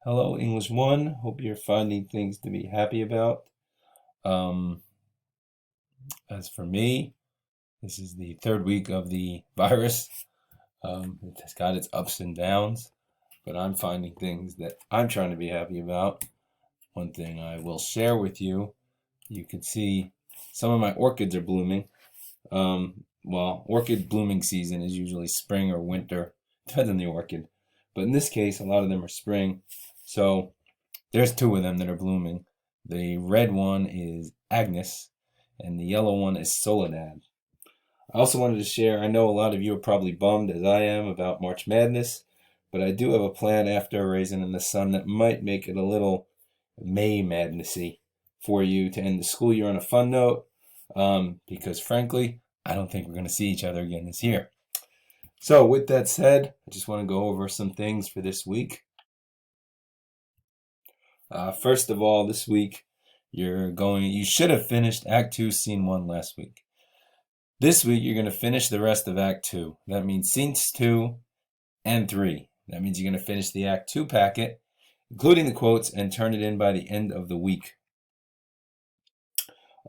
Hello, English 1. Hope you're finding things to be happy about. Um, as for me, this is the third week of the virus. It has got its ups and downs, but I'm finding things that I'm trying to be happy about. One thing I will share with you, you can see some of my orchids are blooming. Well, orchid blooming season is usually spring or winter, depends on the orchid. But in this case, a lot of them are spring. So there's two of them that are blooming. The red one is Agnes, and the yellow one is Soledad. I also wanted to share, I know a lot of you are probably bummed, as I am, about March Madness, but I do have a plan after Raisin in the Sun that might make it a little May Madnessy for you to end the school year on a fun note, because frankly, I don't think we're going to see each other again this year. So with that said, I just want to go over some things for this week. First of all, this week you should have finished Act 2, Scene 1 last week. This week you're going to finish the rest of Act 2. That means Scenes 2 and 3. That means you're going to finish the Act 2 packet, including the quotes, and turn it in by the end of the week.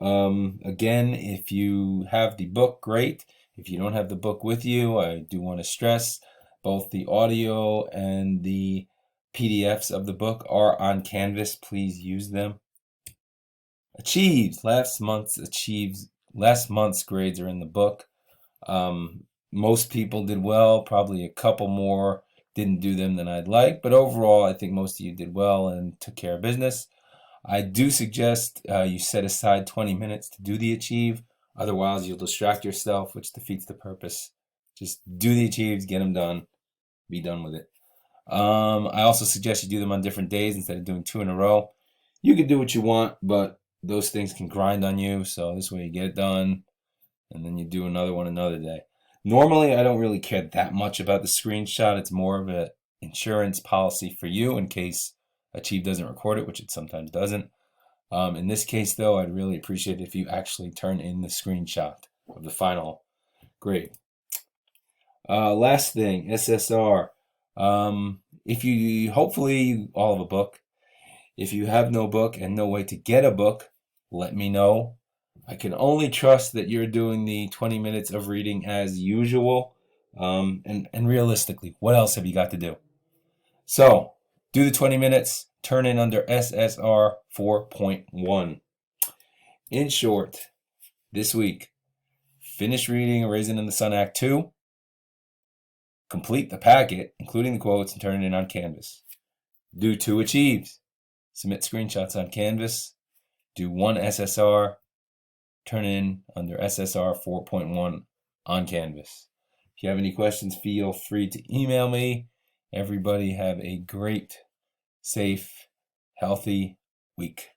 Again, if you have the book, great. If you don't have the book with you, I do want to stress both the audio and the PDFs of the book are on Canvas. Please use them. Achieves. Last month's grades are in the book. Most people did well. Probably a couple more didn't do them than I'd like. But overall, I think most of you did well and took care of business. I do suggest you set aside 20 minutes to do the Achieve. Otherwise, you'll distract yourself, which defeats the purpose. Just do the Achieves, get them done, be done with it. I also suggest you do them on different days instead of doing two in a row. You can do what you want, but those things can grind on you. So this way you get it done, and then you do another one another day. Normally, I don't really care that much about the screenshot. It's more of an insurance policy for you in case Achieve doesn't record it, which it sometimes doesn't. In this case, though, I'd really appreciate it if you actually turn in the screenshot of the final grade. Last thing, SSR. Hopefully you all have a book. If you have no book and no way to get a book, let me know. I can only trust that you're doing the 20 minutes of reading as usual. And realistically, what else have you got to do? So, do the 20 minutes, turn in under SSR 4.1. In short, this week, finish reading Raisin in the Sun Act 2, complete the packet, including the quotes, and turn it in on Canvas. Do 2 Achieves, submit screenshots on Canvas, do 1 SSR, turn in under SSR 4.1 on Canvas. If you have any questions, feel free to email me. Everybody have a great, safe, healthy week.